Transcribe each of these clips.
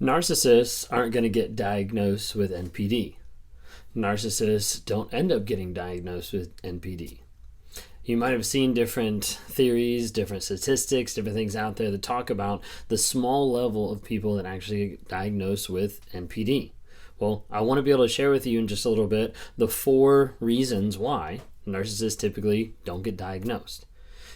Narcissists aren't going to get diagnosed with NPD. Narcissists don't end up getting diagnosed with NPD. You might have seen different theories, different statistics, different things out there that talk about the small level of people that actually get diagnosed with NPD. Well, I want to be able to share with you in just a little bit the 4 reasons why narcissists typically don't get diagnosed.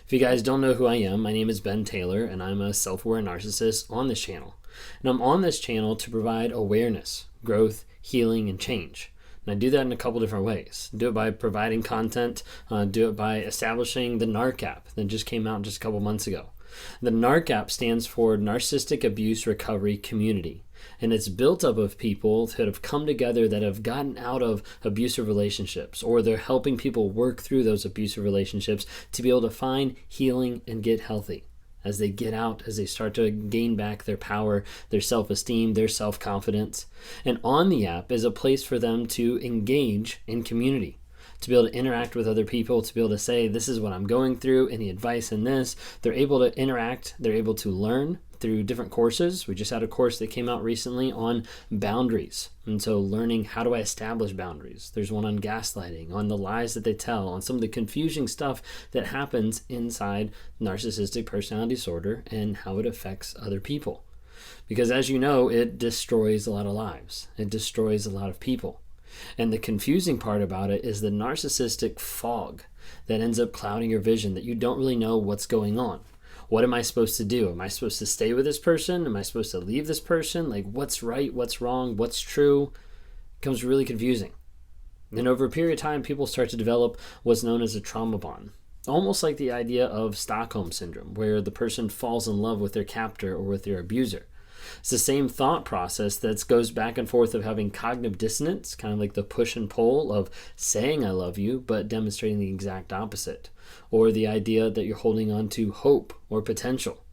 If you guys don't know who I am, my name is Ben Taylor, and I'm a self-aware narcissist on this channel. And I'm on this channel to provide awareness, growth, healing, and change. And I do that in a couple different ways. Do it by providing content, do it by establishing the NARC app that just came out just a couple months ago. The NARC app stands for Narcissistic Abuse Recovery Community. And it's built up of people that have come together that have gotten out of abusive relationships, or they're helping people work through those abusive relationships to be able to find healing and get healthy. As they get out, as they start to gain back their power, their self-esteem, their self-confidence. And on the app is a place for them to engage in community, to be able to interact with other people, to be able to say, this is what I'm going through, any advice in this. They're able to interact, they're able to learn through different courses. We just had a course that came out recently on boundaries. And so learning, how do I establish boundaries? There's one on gaslighting, on the lies that they tell, on some of the confusing stuff that happens inside narcissistic personality disorder and how it affects other people. Because as you know, it destroys a lot of lives. It destroys a lot of people. And the confusing part about it is the narcissistic fog that ends up clouding your vision, that you don't really know what's going on. What am I supposed to do? Am I supposed to stay with this person? Am I supposed to leave this person? Like, what's right? What's wrong? What's true? It becomes really confusing. And over a period of time, people start to develop what's known as a trauma bond. Almost like the idea of Stockholm Syndrome, where the person falls in love with their captor or with their abuser. It's the same thought process that goes back and forth of having cognitive dissonance, kind of like the push and pull of saying I love you, but demonstrating the exact opposite. Or the idea that you're holding on to hope or potential.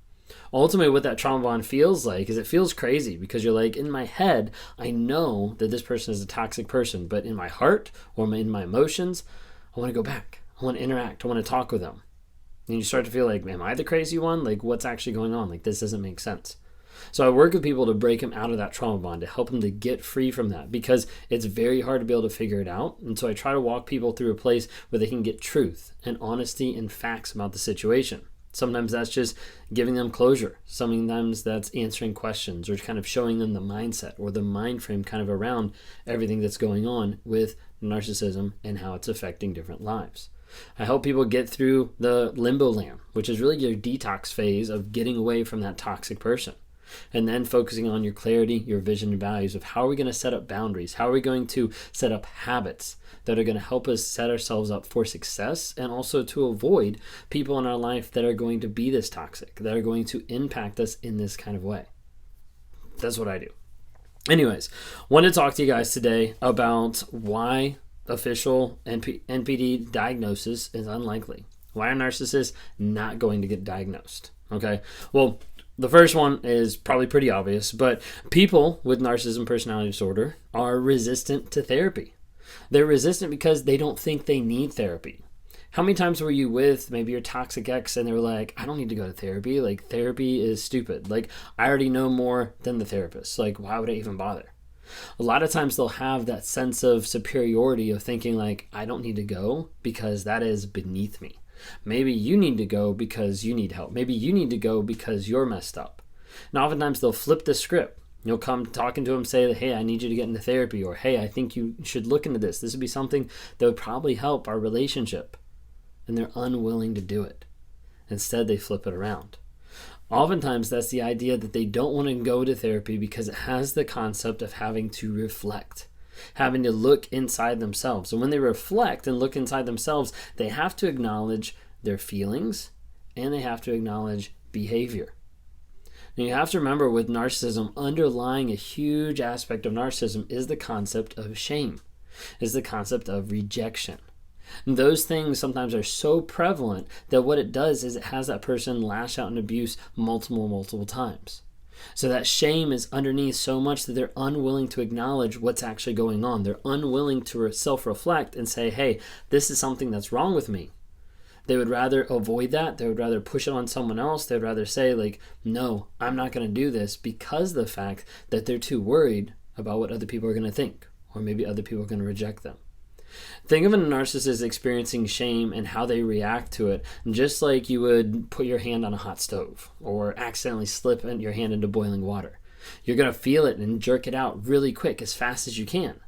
Ultimately, what that trauma bond feels like is it feels crazy, because you're like, in my head, I know that this person is a toxic person, but in my heart or in my emotions, I want to go back. I want to interact. I want to talk with them. And you start to feel like, am I the crazy one? Like, what's actually going on? Like, this doesn't make sense. So I work with people to break them out of that trauma bond, to help them to get free from that, because it's very hard to be able to figure it out. And so I try to walk people through a place where they can get truth and honesty and facts about the situation. Sometimes that's just giving them closure. Sometimes that's answering questions or kind of showing them the mindset or the mind frame kind of around everything that's going on with narcissism and how it's affecting different lives. I help people get through the limbo land, which is really your detox phase of getting away from that toxic person. And then focusing on your clarity, your vision, and values of how are we going to set up boundaries? How are we going to set up habits that are going to help us set ourselves up for success, and also to avoid people in our life that are going to be this toxic, that are going to impact us in this kind of way. That's what I do. Anyways, wanted to talk to you guys today about why official NPD diagnosis is unlikely. Why are narcissists not going to get diagnosed? Okay, well, the first one is probably pretty obvious, but people with narcissism personality disorder are resistant to therapy. They're resistant because they don't think they need therapy. How many times were you with maybe your toxic ex and they were like, I don't need to go to therapy. Like, therapy is stupid. Like, I already know more than the therapist. Like, why would I even bother? A lot of times they'll have that sense of superiority of thinking like, I don't need to go because that is beneath me. Maybe you need to go because you need help. Maybe you need to go because you're messed up. And oftentimes they'll flip the script. You'll come talking to them, say, hey, I need you to get into therapy, or hey, I think you should look into this. This would be something that would probably help our relationship. And they're unwilling to do it. Instead, they flip it around. Oftentimes, that's the idea that they don't want to go to therapy because it has the concept of having to reflect, having to look inside themselves. And when they reflect and look inside themselves, they have to acknowledge their feelings and they have to acknowledge behavior. And you have to remember, with narcissism, underlying a huge aspect of narcissism is the concept of shame, is the concept of rejection. And those things sometimes are so prevalent that what it does is it has that person lash out in abuse multiple times. So that shame is underneath so much that they're unwilling to acknowledge what's actually going on. They're unwilling to self-reflect and say, hey, this is something that's wrong with me. They would rather avoid that. They would rather push it on someone else. They would rather say like, no, I'm not going to do this, because of the fact that they're too worried about what other people are going to think, or maybe other people are going to reject them. Think of a narcissist experiencing shame and how they react to it, just like you would put your hand on a hot stove or accidentally slip your hand into boiling water. You're going to feel it and jerk it out really quick, as fast as you can.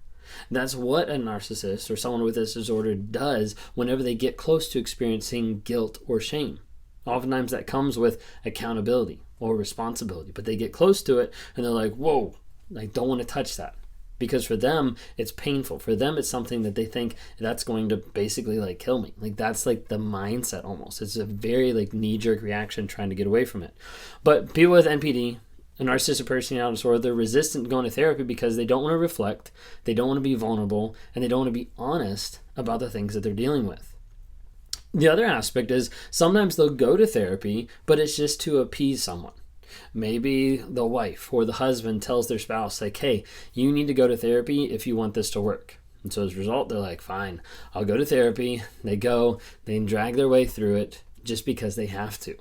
That's what a narcissist or someone with this disorder does whenever they get close to experiencing guilt or shame. Oftentimes that comes with accountability or responsibility, but they get close to it and they're like, whoa, I don't want to touch that. Because for them, it's painful. For them, it's something that they think that's going to basically like kill me. Like that's like the mindset almost. It's a very like knee-jerk reaction trying to get away from it. But people with NPD, a narcissistic personality disorder, they're resistant to going to therapy because they don't want to reflect, they don't want to be vulnerable, and they don't want to be honest about the things that they're dealing with. The other aspect is sometimes they'll go to therapy, but it's just to appease someone. Maybe the wife or the husband tells their spouse, like, hey, you need to go to therapy if you want this to work. And so as a result, they're like, fine, I'll go to therapy. They go, they drag their way through it just because they have to.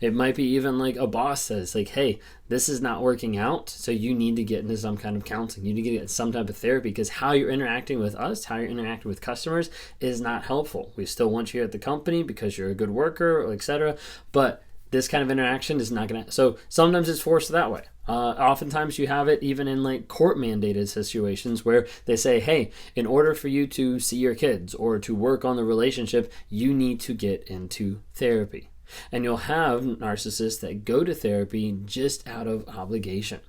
It might be even like a boss says, like, hey, this is not working out, so you need to get into some kind of counseling. You need to get some type of therapy, because how you're interacting with us, how you're interacting with customers is not helpful. We still want you at the company because you're a good worker, etc. But this kind of interaction is not going to... So sometimes it's forced that way. Oftentimes you have it even in like court mandated situations where they say, hey, in order for you to see your kids or to work on the relationship, you need to get into therapy. And you'll have narcissists that go to therapy just out of obligation.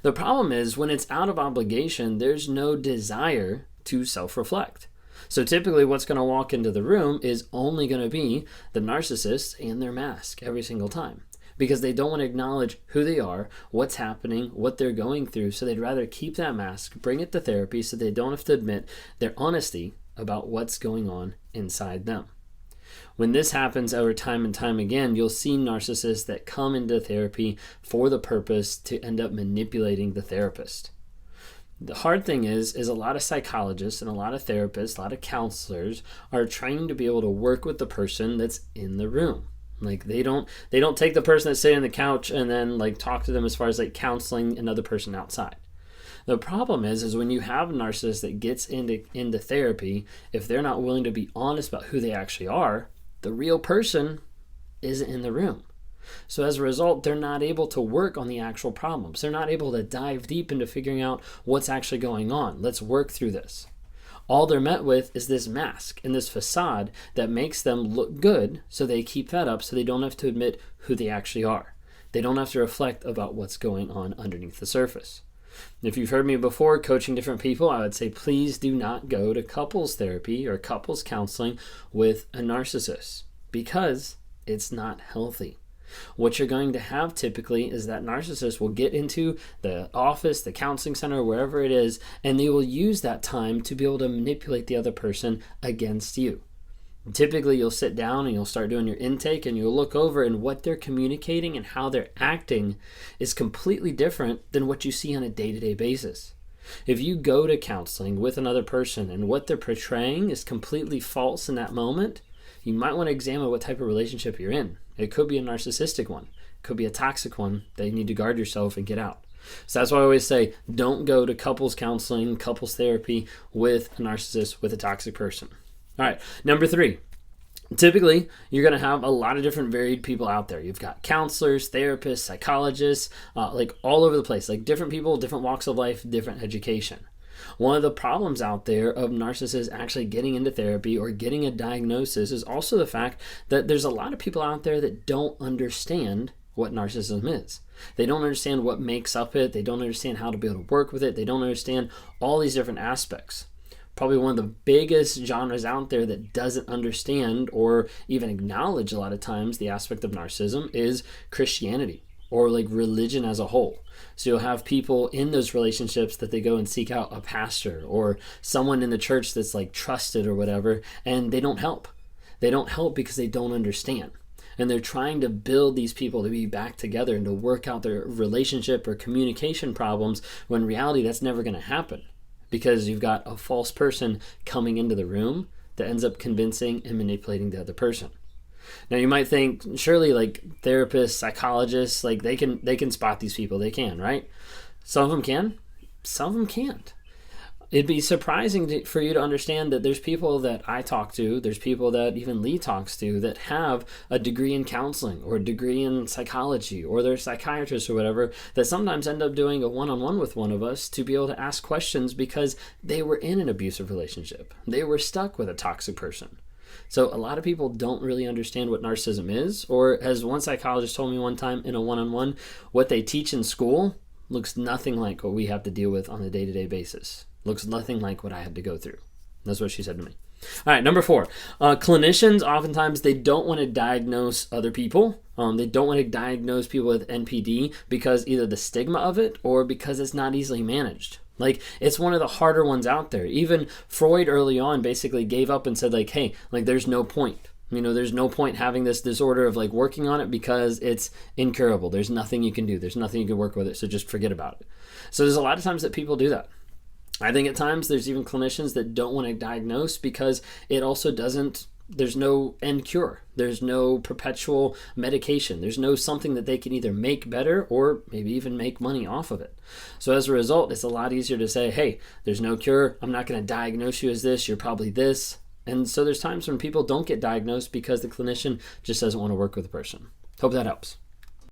The problem is when it's out of obligation, there's no desire to self-reflect. So typically what's going to walk into the room is only going to be the narcissist and their mask every single time, because they don't want to acknowledge who they are, what's happening, what they're going through. So they'd rather keep that mask, bring it to therapy so they don't have to admit their honesty about what's going on inside them. When this happens over time and time again, you'll see narcissists that come into therapy for the purpose to end up manipulating the therapist. The hard thing is a lot of psychologists and a lot of therapists, a lot of counselors are trying to be able to work with the person that's in the room. Like they don't take the person that's sitting on the couch and then like talk to them as far as like counseling another person outside. The problem is when you have a narcissist that gets into therapy, if they're not willing to be honest about who they actually are, the real person isn't in the room. So as a result, they're not able to work on the actual problems. They're not able to dive deep into figuring out what's actually going on. Let's work through this. All they're met with is this mask and this facade that makes them look good, so they keep that up so they don't have to admit who they actually are. They don't have to reflect about what's going on underneath the surface. If you've heard me before coaching different people, I would say please do not go to couples therapy or couples counseling with a narcissist, because it's not healthy. What you're going to have typically is that narcissist will get into the office, the counseling center, wherever it is, and they will use that time to be able to manipulate the other person against you. And typically you'll sit down and you'll start doing your intake and you'll look over, and what they're communicating and how they're acting is completely different than what you see on a day-to-day basis. If you go to counseling with another person and what they're portraying is completely false in that moment, you might want to examine what type of relationship you're in. It could be a narcissistic one. It could be a toxic one that you need to guard yourself and get out. So that's why I always say, don't go to couples counseling, couples therapy with a narcissist, with a toxic person. All right, number 3. Typically, you're going to have a lot of different varied people out there. You've got counselors, therapists, psychologists, like all over the place, like different people, different walks of life, different education. One of the problems out there of narcissists actually getting into therapy or getting a diagnosis is also the fact that there's a lot of people out there that don't understand what narcissism is. They don't understand what makes up it. They don't understand how to be able to work with it. They don't understand all these different aspects. Probably one of the biggest genres out there that doesn't understand or even acknowledge a lot of times the aspect of narcissism is Christianity, or like religion as a whole. So you'll have people in those relationships that they go and seek out a pastor or someone in the church that's like trusted or whatever, and they don't help. They don't help because they don't understand. And they're trying to build these people to be back together and to work out their relationship or communication problems, when in reality that's never going to happen, because you've got a false person coming into the room that ends up convincing and manipulating the other person. Now you might think, surely like therapists, psychologists, like they can spot these people. They can, right? Some of them can, some of them can't. It'd be surprising for you to understand that there's people that I talk to, there's people that even Lee talks to that have a degree in counseling or a degree in psychology, or they're psychiatrists or whatever, that sometimes end up doing a one-on-one with one of us to be able to ask questions because they were in an abusive relationship. They were stuck with a toxic person. So a lot of people don't really understand what narcissism is, or as one psychologist told me one time in a one-on-one, what they teach in school looks nothing like what we have to deal with on a day-to-day basis. Looks nothing like what I had to go through. That's what she said to me. All right, number 4. Clinicians, oftentimes, they don't want to diagnose other people. They don't want to diagnose people with NPD because either the stigma of it or because it's not easily managed. Like, it's one of the harder ones out there. Even Freud early on basically gave up and said, like, hey, like, there's no point. You know, there's no point having this disorder of like working on it because it's incurable. There's nothing you can do. There's nothing you can work with it. So just forget about it. So there's a lot of times that people do that. I think at times there's even clinicians that don't want to diagnose because it also there's no end cure. There's no perpetual medication. There's no something that they can either make better or maybe even make money off of it. So as a result, it's a lot easier to say, hey, there's no cure. I'm not going to diagnose you as this. You're probably this. And so there's times when people don't get diagnosed because the clinician just doesn't want to work with the person. Hope that helps.